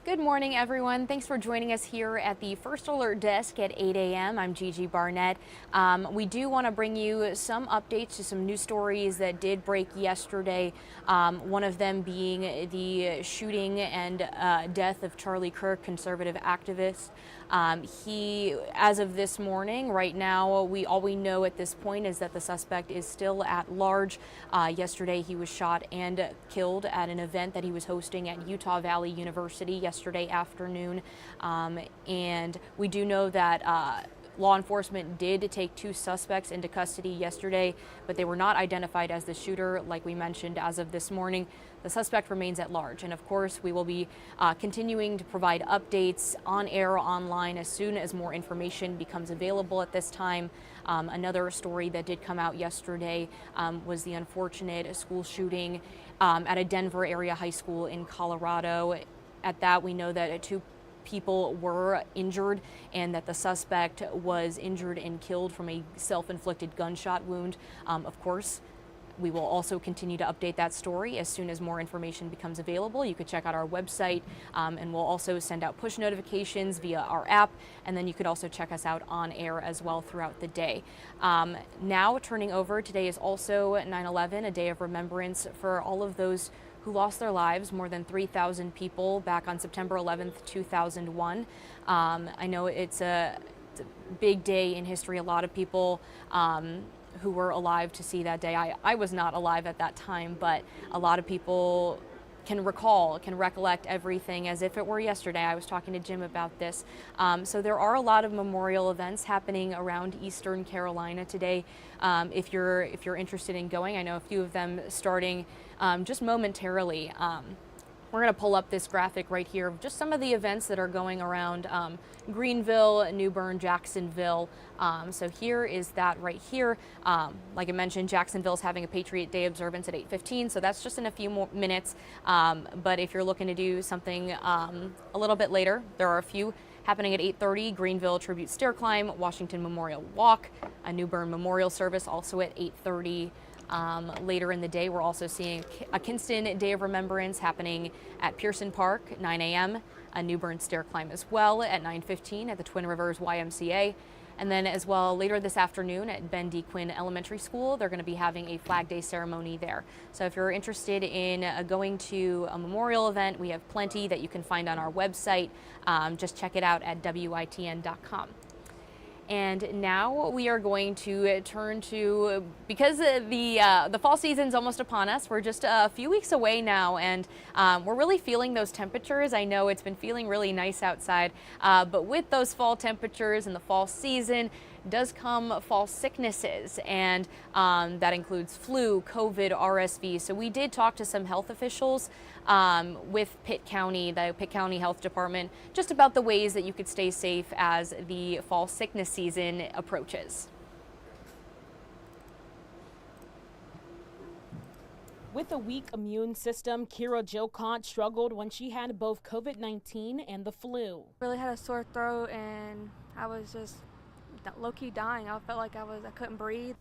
Good morning, everyone. Thanks for joining us here at the First Alert Desk at 8 a.m. I'm Gigi Barnett. We do want to bring you some updates to some news stories that did break yesterday. One of them being the shooting and death of Charlie Kirk, conservative activist. He, as of this morning, right now, all we know at this point is that the suspect is still at large. Yesterday, he was shot and killed at an event that he was hosting at Utah Valley University yesterday afternoon. And we do know that law enforcement did take two suspects into custody yesterday, but they were not identified as the shooter, like we mentioned as of this morning. The suspect remains at large, and of course we will be continuing to provide updates on air, online, as soon as more information becomes available at this time. Another story that did come out yesterday was the unfortunate school shooting at a Denver area high school in Colorado. At that, we know that two people were injured and that the suspect was injured and killed from a self-inflicted gunshot wound. Of course, we will also continue to update that story as soon as more information becomes available. You could check out our website, and we'll also send out push notifications via our app, and then you could also check us out on air as well throughout the day. Now turning over, today is also 9/11, a day of remembrance for all of those who lost their lives, more than 3,000 people back on September 11th, 2001. I know it's a big day in history. A lot of people who were alive to see that day. I was not alive at that time, but a lot of people can recollect everything as if it were yesterday. I was talking to Jim about this. So there are a lot of memorial events happening around Eastern Carolina today. If you're interested in going, I know a few of them starting just momentarily. We're going to pull up this graphic right here of just some of the events that are going around Greenville, New Bern, Jacksonville. So here is that right here. Like I mentioned, Jacksonville is having a Patriot Day observance at 8:15, so that's just in a few more minutes. But if you're looking to do something a little bit later, there are a few happening at 8:30, Greenville Tribute Stair Climb, Washington Memorial Walk, a New Bern Memorial Service also at 8:30. Later in the day, we're also seeing a Kinston Day of Remembrance happening at Pearson Park, 9 a.m., a New Bern Stair Climb as well at 9:15 at the Twin Rivers YMCA. And then as well, later this afternoon at Ben D. Quinn Elementary School, they're going to be having a Flag Day ceremony there. So if you're interested in going to a memorial event, we have plenty that you can find on our website. Just check it out at WITN.com. And now we are going to turn to, because the fall season's almost upon us, we're just a few weeks away now, and we're really feeling those temperatures. I know it's been feeling really nice outside, but with those fall temperatures and the fall season does come fall sicknesses, and that includes flu, COVID, RSV. So we did talk to some health officials with Pitt County, the Pitt County Health Department, just about the ways that you could stay safe as the fall sickness season approaches. With a weak immune system, Kira Jocott struggled when she had both COVID-19 and the flu. Really had a sore throat, and I was just low-key dying. I felt like I couldn't breathe.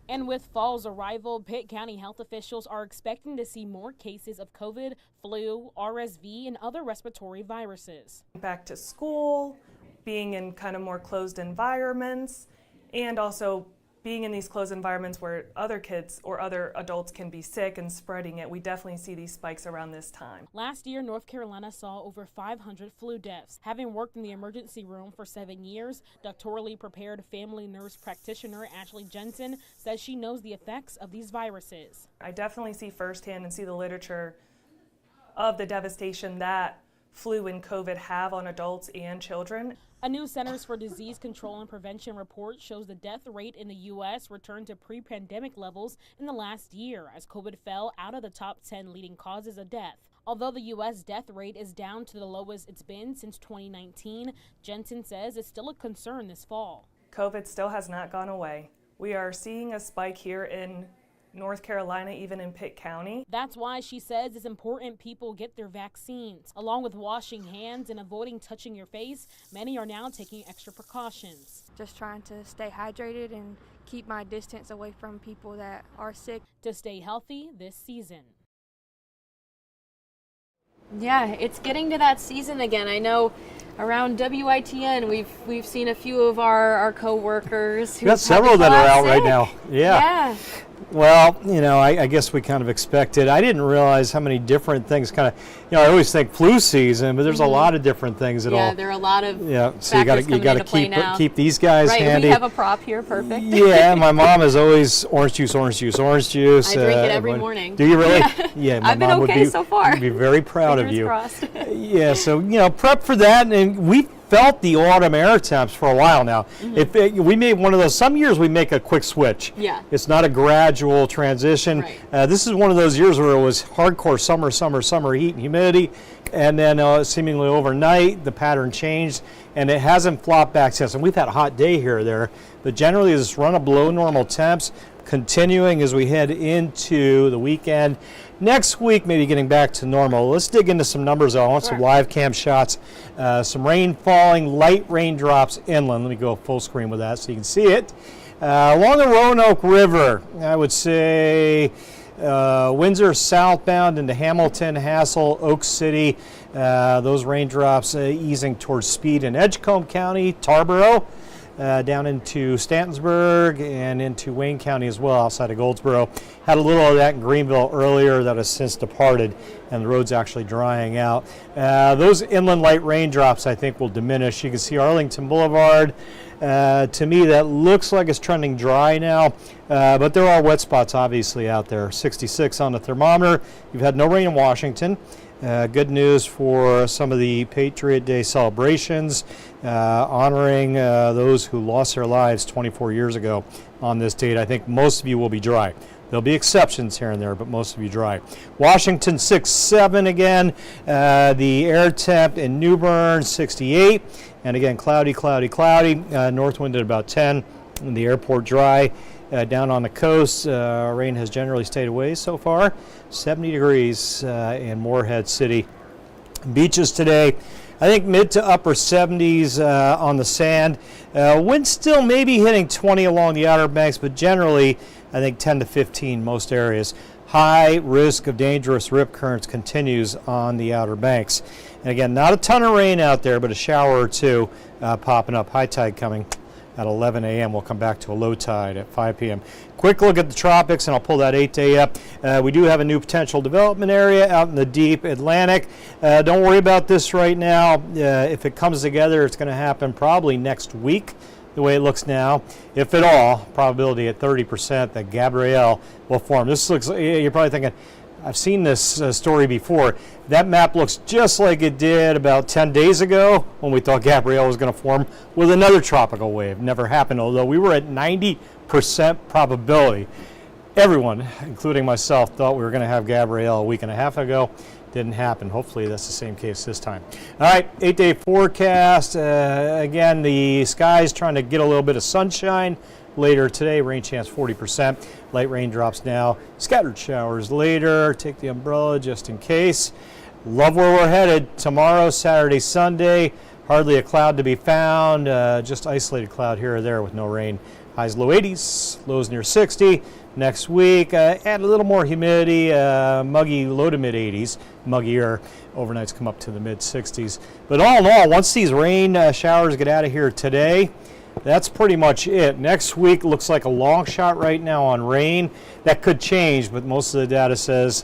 And with fall's arrival, Pitt County health officials are expecting to see more cases of COVID, flu, RSV, and other respiratory viruses. Back to school, being in kind of more closed environments, and also being in these closed environments where other kids or other adults can be sick and spreading it. We definitely see these spikes around this time. Last year, North Carolina saw over 500 flu deaths. Having worked in the emergency room for 7 years, doctorally prepared family nurse practitioner Ashley Jensen says she knows the effects of these viruses. I definitely see firsthand and see the literature of the devastation that flu and COVID have on adults and children. A new Centers for Disease Control and Prevention report shows the death rate in the U.S. returned to pre-pandemic levels in the last year as COVID fell out of the top 10 leading causes of death. Although the U.S. death rate is down to the lowest it's been since 2019, Jensen says it's still a concern this fall. COVID still has not gone away. We are seeing a spike here in North Carolina, even in Pitt County. That's why she says it's important people get their vaccines. Along with washing hands and avoiding touching your face, many are now taking extra precautions. Just trying to stay hydrated and keep my distance away from people that are sick. To stay healthy this season. Yeah, it's getting to that season again. I know around WITN we've seen a few of our co-workers who We got several that are out right now. Yeah. Well, you know, I guess we kind of expected. I didn't realize how many different things kind of, you know, I always think flu season, but there's a lot of different things that Yeah, there are a lot of so you got to keep these guys right, handy. We have a prop here, perfect. Yeah, my mom is always orange juice, orange juice, orange juice. I drink it every morning. Do you really? Yeah, Yeah, my I've been mom okay so far. would be very proud of you. Crossed. Yeah, so, you know, prep for that, and we felt the autumn air temps for a while now. We made one of those, some years we make a quick switch. Yeah. It's not a gradual transition. Right. This is one of those years where it was hardcore summer heat and humidity, and then seemingly overnight the pattern changed, and it hasn't flopped back since. And we've had a hot day here or there, but generally this run of below normal temps continuing as we head into the weekend. Next week, maybe getting back to normal. Let's dig into some numbers. I want some live cam shots. Some rain falling, light raindrops inland. Let me go full screen with that so you can see it. Along the Roanoke River, I would say Windsor southbound into Hamilton, Hassel, Oak City. Those raindrops easing towards Speed and Edgecombe County, Tarboro. Down into Stantonsburg and into Wayne County as well, outside of Goldsboro. Had a little of that in Greenville earlier that has since departed, and the road's actually drying out. Those inland light raindrops, I think, will diminish. You can see Arlington Boulevard. To me, that looks like it's trending dry now, but there are wet spots obviously out there. 66 on the thermometer. You've had no rain in Washington. Good news for some of the Patriot Day celebrations, honoring those who lost their lives 24 years ago on this date. I think most of you will be dry. There'll be exceptions here and there, but most of you dry. Washington 6-7 again. The air temp in New Bern 68. And again, cloudy. North wind at about 10. And the airport dry. Down on the coast, rain has generally stayed away so far. 70 degrees in Morehead City. Beaches today, I think mid to upper 70s on the sand. Wind still maybe hitting 20 along the Outer Banks, but generally I think 10 to 15 most areas. High risk of dangerous rip currents continues on the Outer Banks. And again, not a ton of rain out there, but a shower or two popping up. High tide coming at 11 a.m. We'll come back to a low tide at 5 p.m. Quick look at the tropics, and I'll pull that 8-day up. We do have a new potential development area out in the deep Atlantic. Don't worry about this right now. If it comes together, it's going to happen probably next week, the way it looks now. If at all, probability at 30% that Gabrielle will form. This looks, you're probably thinking, I've seen this story before. That map looks just like it did about 10 days ago when we thought Gabrielle was going to form with another tropical wave. Never happened, although we were at 90% probability. Everyone, including myself, thought we were going to have Gabrielle a week and a half ago. Didn't happen. Hopefully that's the same case this time. All right, 8-day forecast. Again, the sky's trying to get a little bit of sunshine. Later today, rain chance 40%. Light raindrops now. Scattered showers later. Take the umbrella just in case. Love where we're headed. Tomorrow, Saturday, Sunday. Hardly a cloud to be found. Just isolated cloud here or there with no rain. Highs low 80s, lows near 60. Next week, add a little more humidity, muggy low to mid 80s, muggier. Overnights come up to the mid 60s. But all in all, once these rain showers get out of here today, that's pretty much it. Next week looks like a long shot right now on rain. That could change, but most of the data says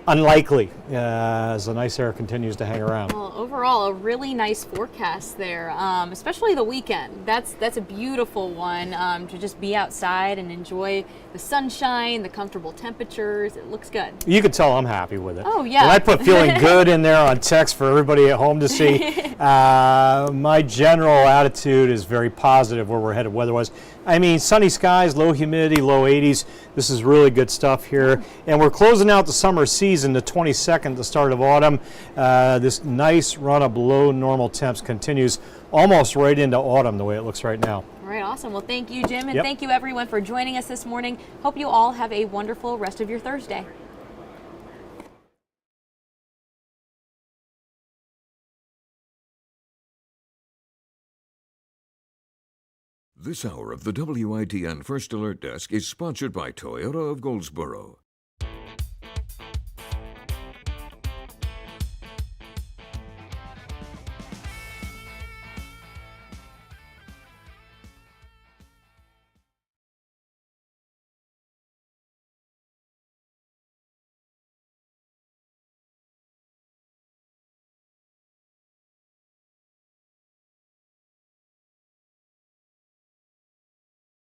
unlikely as the nice air continues to hang around. Well, overall, a really nice forecast there, especially the weekend. That's a beautiful one to just be outside and enjoy the sunshine, the comfortable temperatures. It looks good. You can tell I'm happy with it. Oh, yeah. When I put feeling good in there on text for everybody at home to see, my general attitude is very positive where we're headed weather-wise. I mean, sunny skies, low humidity, low 80s. This is really good stuff here. And we're closing out the summer season, the 22nd, the start of autumn. This nice run of below normal temps continues almost right into autumn the way it looks right now. All right, awesome. Well, thank you, Jim, and thank you, everyone, for joining us this morning. Hope you all have a wonderful rest of your Thursday. This hour of the WITN First Alert Desk is sponsored by Toyota of Goldsboro.